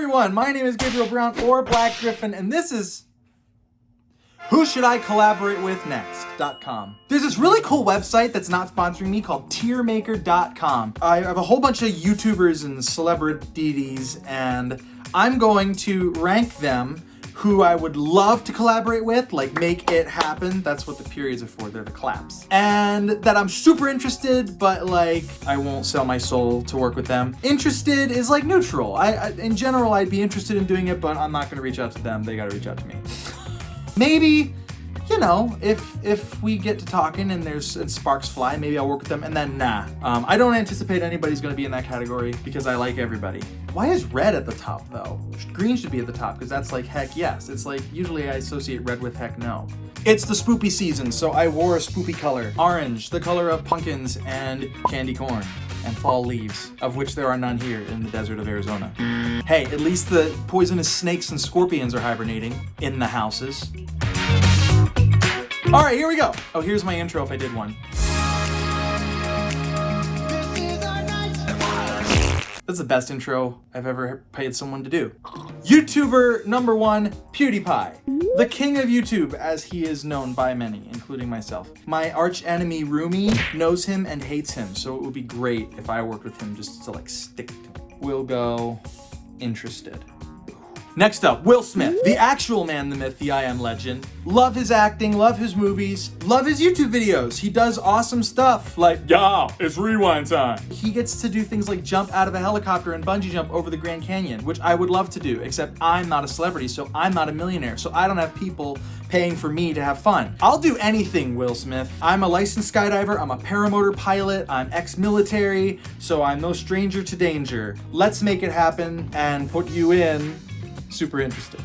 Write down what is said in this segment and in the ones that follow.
everyone, my name is Gabriel Brown or Black Griffin, and this is Who Should I Collaborate With Next.com. There's this really cool website that's not sponsoring me called tiermaker.com. I have a whole bunch of YouTubers and celebrities, and I'm going to rank them who I would love to collaborate with, like make it happen. That's what the periods are for, they're the claps. And that I'm super interested, but like, I won't sell my soul to work with them. Interested is like neutral. In general, I'd be interested in doing it, but I'm not gonna reach out to them, they gotta reach out to me. Maybe, you know, if we get to talking and sparks fly, maybe I'll work with them, and then nah. I don't anticipate anybody's gonna be in that category because I like everybody. Why is red at the top though? Green should be at the top because that's like heck yes. It's like, usually I associate red with heck no. It's the spoopy season, so I wore a spoopy color. Orange, the color of pumpkins and candy corn and fall leaves, of which there are none here in the desert of Arizona. Hey, at least the poisonous snakes and scorpions are hibernating in the houses. All right, here we go. Oh, here's my intro if I did one. That's the best intro I've ever paid someone to do. YouTuber number one, PewDiePie. The king of YouTube, as he is known by many, including myself. My arch enemy, Roomie, knows him and hates him, so it would be great if I worked with him just to like stick to him. We'll go interested. Next up, Will Smith, the actual man, the myth, the I Am legend. Love his acting, love his movies, love his YouTube videos. He does awesome stuff like, yeah, it's rewind time. He gets to do things like jump out of a helicopter and bungee jump over the Grand Canyon, which I would love to do, except I'm not a celebrity, so I'm not a millionaire, so I don't have people paying for me to have fun. I'll do anything, Will Smith. I'm a licensed skydiver, I'm a paramotor pilot, I'm ex-military, so I'm no stranger to danger. Let's make it happen and put you in super interested.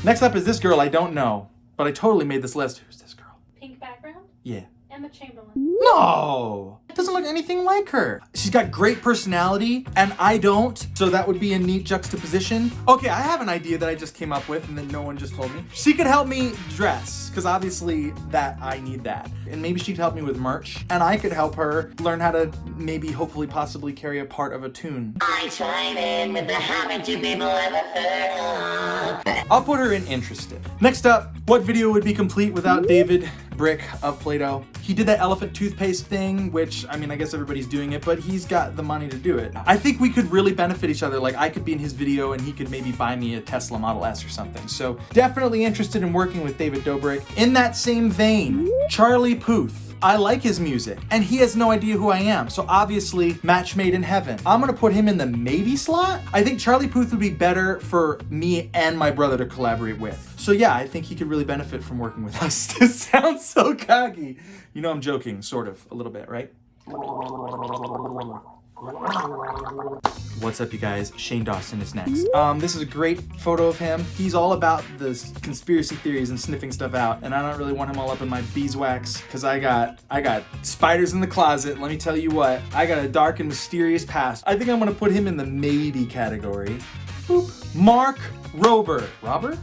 Next up is this girl I don't know, but I totally made this list. Who's this girl? Pink background? Yeah. Emme Chamberlain. No! It doesn't look anything like her. She's got great personality, and I don't, so that would be a neat juxtaposition. Okay, I have an idea that I just came up with and then no one just told me. She could help me dress, because obviously I need that. And maybe she could help me with merch, and I could help her learn how to maybe, hopefully, possibly carry a part of a tune. I chime in with the haven't you people ever heard of? I'll put her in interested. Next up, what video would be complete without David Brick of Play-Doh? He did that elephant toothpaste thing, which, I mean, I guess everybody's doing it, but he's got the money to do it. I think we could really benefit each other. Like, I could be in his video and he could maybe buy me a Tesla Model S or something. So definitely interested in working with David Dobrik. In that same vein, Charlie Puth. I like his music, and he has no idea who I am, so obviously, match made in heaven. I'm gonna put him in the maybe slot. I think Charlie Puth would be better for me and my brother to collaborate with. So yeah, I think he could really benefit from working with us. This sounds so cocky. You know I'm joking, sort of, a little bit, right? What's up, you guys? Shane Dawson is next. This is a great photo of him. He's all about the conspiracy theories and sniffing stuff out, and I don't really want him all up in my beeswax because I got spiders in the closet. Let me tell you what, I got a dark and mysterious past. I think I'm gonna put him in the maybe category. Boop. Mark Rober. Robert?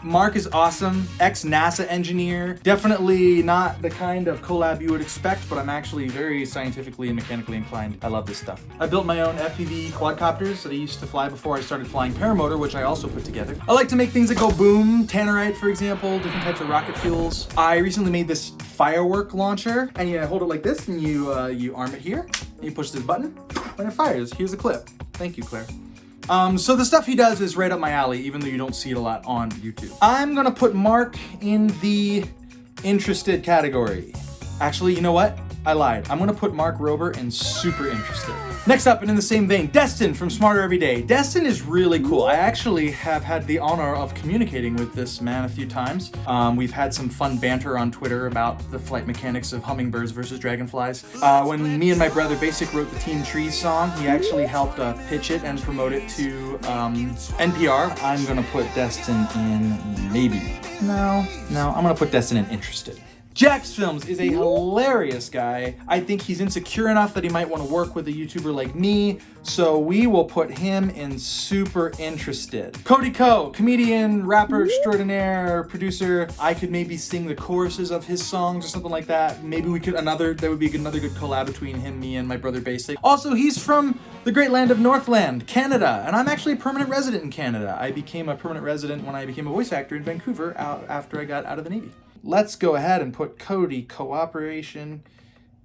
Mark is awesome, ex-NASA engineer. Definitely not the kind of collab you would expect, but I'm actually very scientifically and mechanically inclined. I love this stuff. I built my own FPV quadcopters that I used to fly before I started flying paramotor, which I also put together. I like to make things that go boom, tannerite, for example, different types of rocket fuels. I recently made this firework launcher, and you hold it like this, and you arm it here, and you push this button, and it fires. Here's the clip. Thank you, Claire. So the stuff he does is right up my alley, even though you don't see it a lot on YouTube. I'm gonna put Mark in the interested category. Actually, you know what? I lied. I'm gonna put Mark Rober in super interested. Next up, and in the same vein, Destin from Smarter Every Day. Destin is really cool. I actually have had the honor of communicating with this man a few times. We've had some fun banter on Twitter about the flight mechanics of hummingbirds versus dragonflies. When me and my brother Basic wrote the Team Trees song, he actually helped pitch it and promote it to NPR. I'm gonna put Destin in maybe. No, I'm gonna put Destin in interested. Jax Films is a hilarious guy. I think he's insecure enough that he might want to work with a YouTuber like me, so we will put him in super interested. Cody Co, comedian, rapper extraordinaire, producer. I could maybe sing the choruses of his songs or something like that. Maybe we could that would be another good collab between him, me, and my brother Basic. Also, he's from the great land of Northland, Canada. And I'm actually a permanent resident in Canada. I became a permanent resident when I became a voice actor in Vancouver after I got out of the Navy. Let's go ahead and put Cody, cooperation,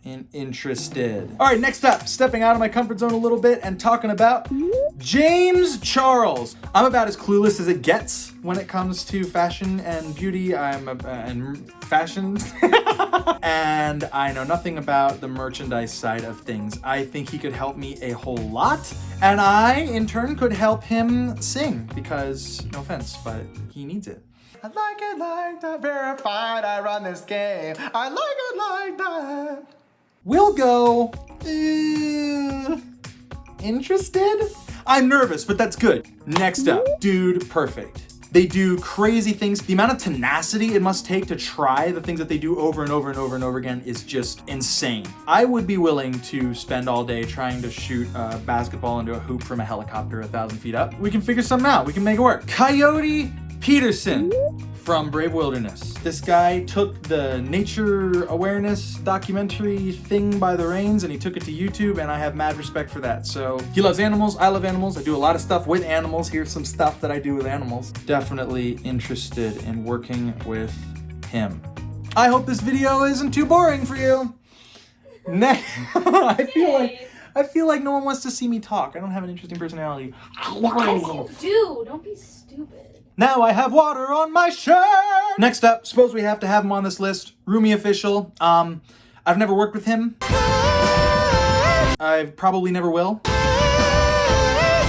and interested. All right, next up, stepping out of my comfort zone a little bit and talking about James Charles. I'm about as clueless as it gets when it comes to fashion and beauty. And fashion. And I know nothing about the merchandise side of things. I think he could help me a whole lot. And I, in turn, could help him sing because, no offense, but he needs it. I like it like that, verified, I run this game. I like it like that. We'll go, interested? I'm nervous, but that's good. Next up, Dude Perfect. They do crazy things. The amount of tenacity it must take to try the things that they do over and over and over and over again is just insane. I would be willing to spend all day trying to shoot a basketball into a hoop from a helicopter 1,000 feet up. We can figure something out. We can make it work. Coyote Peterson from Brave Wilderness. This guy took the nature awareness documentary thing by the reins and he took it to YouTube, and I have mad respect for that. So he loves animals, I love animals, I do a lot of stuff with animals. Here's some stuff that I do with animals. Definitely interested in working with him. I hope this video isn't too boring for you. Next, I feel like no one wants to see me talk. I don't have an interesting personality. Yes, you do. Don't be stupid. Now I have water on my shirt. Next up, suppose we have to have him on this list. Roomie official. I've never worked with him. I probably never will.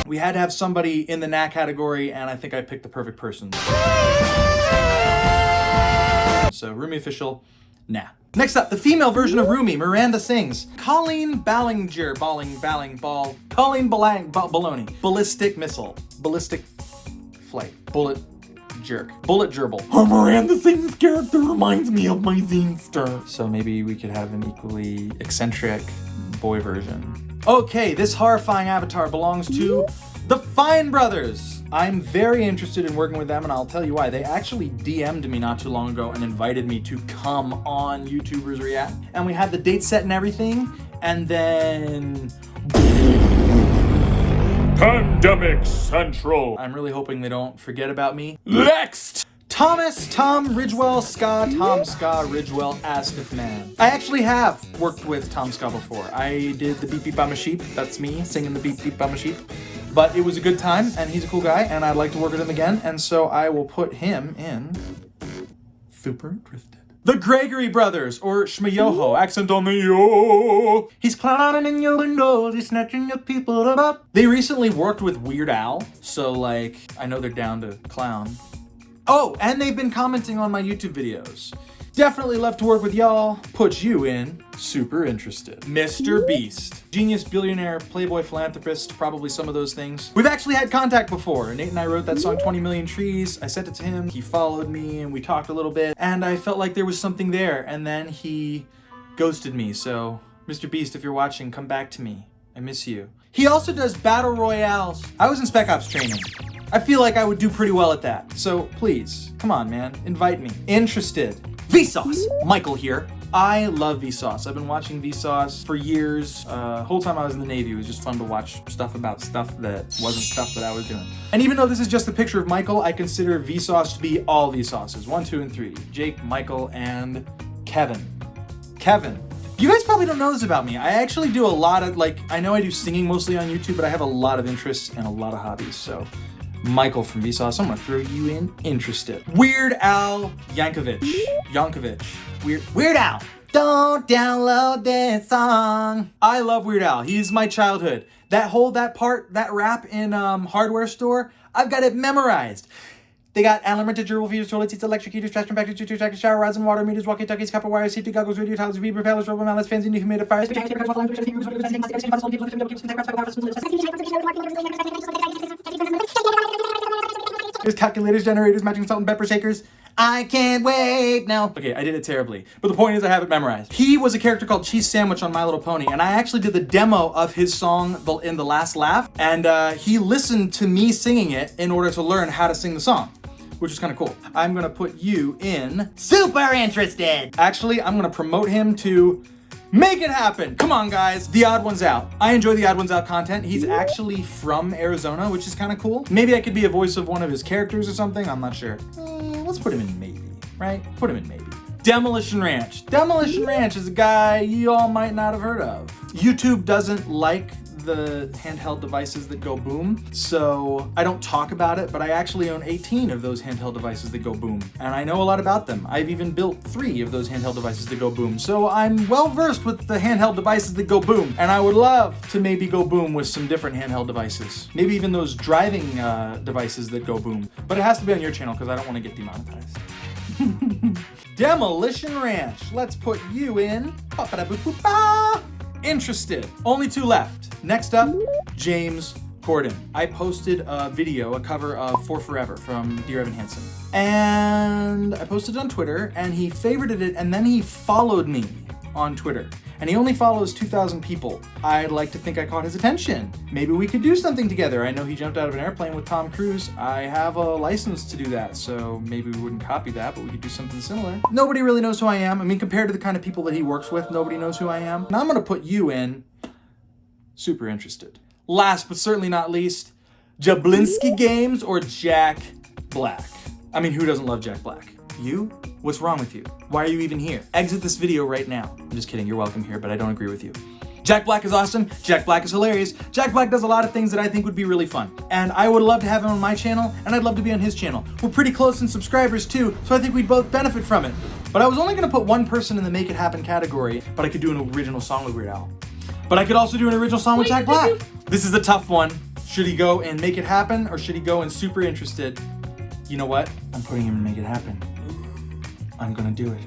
We had to have somebody in the NAG category, and I think I picked the perfect person. So Roomie official, nah. Next up, the female version of Roomie, Miranda sings. Colleen Ballinger, Colleen Baloney. Ballistic missile. Ballistic flight. Bullet jerk. Bullet gerbil. Oh, Miranda sings character reminds me of my Zinster. So maybe we could have an equally eccentric boy version. Okay, this horrifying avatar belongs to the Fine Brothers. I'm very interested in working with them, and I'll tell you why. They actually DM'd me not too long ago and invited me to come on YouTubers React. And we had the date set and everything, and then Pandemic Central. I'm really hoping they don't forget about me. Next! Tom Ridgewell Ska, Tom Ska Ridgewell Asketh Man. I actually have worked with Tom Ska before. I did the Beep Beep I'm a Sheep. That's me singing the Beep Beep I'm a Sheep. But it was a good time, and he's a cool guy, and I'd like to work with him again, and so I will put him in Super Interested. The Gregory brothers, or Schmoyoho, accent on the yo. He's clowning in your windows, he's snatching your people up. They recently worked with Weird Al, so like, I know they're down to clown. Oh, and they've been commenting on my YouTube videos. Definitely love to work with y'all. Put you in Super Interested. Mr. Beast. Genius, billionaire, playboy, philanthropist, probably some of those things. We've actually had contact before. Nate and I wrote that song 20 Million Trees. I sent it to him. He followed me and we talked a little bit. And I felt like there was something there. And then he ghosted me. So, Mr. Beast, if you're watching, come back to me. I miss you. He also does battle royales. I was in Spec Ops training. I feel like I would do pretty well at that. So please, come on, man, invite me. Interested. VSauce, Michael here. I love VSauce. I've been watching VSauce for years. Whole time I was in the Navy, it was just fun to watch stuff about stuff that wasn't stuff that I was doing. And even though this is just a picture of Michael, I consider VSauce to be all VSauces. 1, 2, and 3. Jake, Michael, and Kevin. You guys probably don't know this about me. I actually do a lot of, I know I do singing mostly on YouTube, but I have a lot of interests and a lot of hobbies, so. Michael from VSauce, I'm gonna throw you in Interested. Weird Al Yankovic. Weird Al. Don't download this song. I love Weird Al. He's my childhood. That rap in Hardware Store, I've got it memorized. They got unlimited durable feeders, toilet seats, electric heaters, trash compactors, two trackers, shower rods and water meters, walkie-talkies, copper wires, safety goggles, radio towers, weed propellers, rubber mallets, fans, and dehumidifiers. There's calculators, generators, matching salt and pepper shakers. I can't wait now. Okay, I did it terribly, but the point is I have it memorized. He was a character called Cheese Sandwich on My Little Pony, and I actually did the demo of his song in The Last Laugh, and he listened to me singing it in order to learn how to sing the song, which is kind of cool. I'm gonna put you in Super Interested. Actually, I'm gonna promote him to Make it happen. Come on, guys. The Odd One's Out. I enjoy the Odd One's Out content. He's actually from Arizona, which is kind of cool. Maybe I could be a voice of one of his characters or something. I'm not sure. Let's put him in maybe, right? Put him in maybe. Demolition Ranch. Demolition Ranch is a guy you all might not have heard of. YouTube doesn't like the handheld devices that go boom, so I don't talk about it, but I actually own 18 of those handheld devices that go boom, and I know a lot about them. I've even built 3 of those handheld devices that go boom, so I'm well versed with the handheld devices that go boom, and I would love to maybe go boom with some different handheld devices. Maybe even those driving devices that go boom, but it has to be on your channel because I don't want to get demonetized. Demolition Ranch. Let's put you in. Interested. Only 2 left. Next up, James Cordon. I posted a video, a cover of For Forever from Dear Evan Hansen. And I posted it on Twitter, and he favorited it, and then he followed me on Twitter. And he only follows 2,000 people. I'd like to think I caught his attention. Maybe we could do something together. I know he jumped out of an airplane with Tom Cruise. I have a license to do that, so maybe we wouldn't copy that, but we could do something similar. Nobody really knows who I am. I mean, compared to the kind of people that he works with, nobody knows who I am. Now I'm gonna put you in super interested. Last but certainly not least, Jablinski Games or Jack Black. I mean, who doesn't love Jack Black? You? What's wrong with you? Why are you even here? Exit this video right now. I'm just kidding, you're welcome here, but I don't agree with you. Jack Black is awesome. Jack Black is hilarious. Jack Black does a lot of things that I think would be really fun. And I would love to have him on my channel, and I'd love to be on his channel. We're pretty close in subscribers too, so I think we'd both benefit from it. But I was only gonna put one person in the Make It Happen category, but I could do an original song with Weird Al. But I could also do an original song with Jack Black. This is a tough one. Should he go and Make It Happen, or should he go and Super Interested? You know what? I'm putting him in Make It Happen. I'm gonna do it.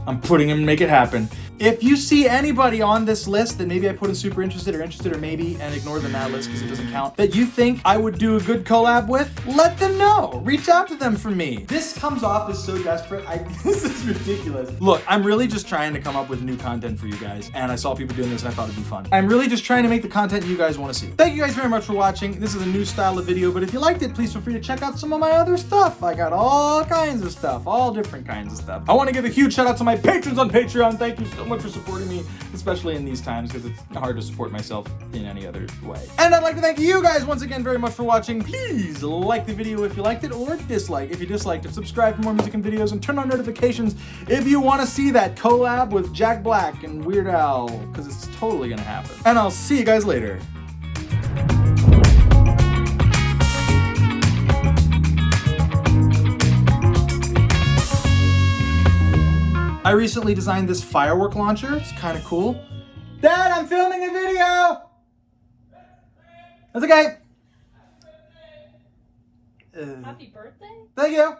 I'm putting him in Make It Happen. If you see anybody on this list that maybe I put in Super Interested or Maybe and ignore the mad list because it doesn't count, that you think I would do a good collab with, let them know. Reach out to them for me. This comes off as so desperate. This is ridiculous. Look, I'm really just trying to come up with new content for you guys, and I saw people doing this and I thought it'd be fun. I'm really just trying to make the content you guys want to see. Thank you guys very much for watching. This is a new style of video, but if you liked it, please feel free to check out some of my other stuff. I got all kinds of stuff, all different kinds of stuff. I want to give a huge shout out to my patrons on Patreon. Thank you so much for supporting me, especially in these times because it's hard to support myself in any other way. And I'd like to thank you guys once again very much for watching. Please like the video if you liked it, or dislike if you disliked it. Subscribe for more music and videos, and turn on notifications if you want to see that collab with Jack Black and Weird Al, because it's totally gonna happen. And I'll see you guys later. I recently designed this firework launcher. It's kind of cool. Dad, I'm filming a video! That's okay. Happy birthday? Thank you.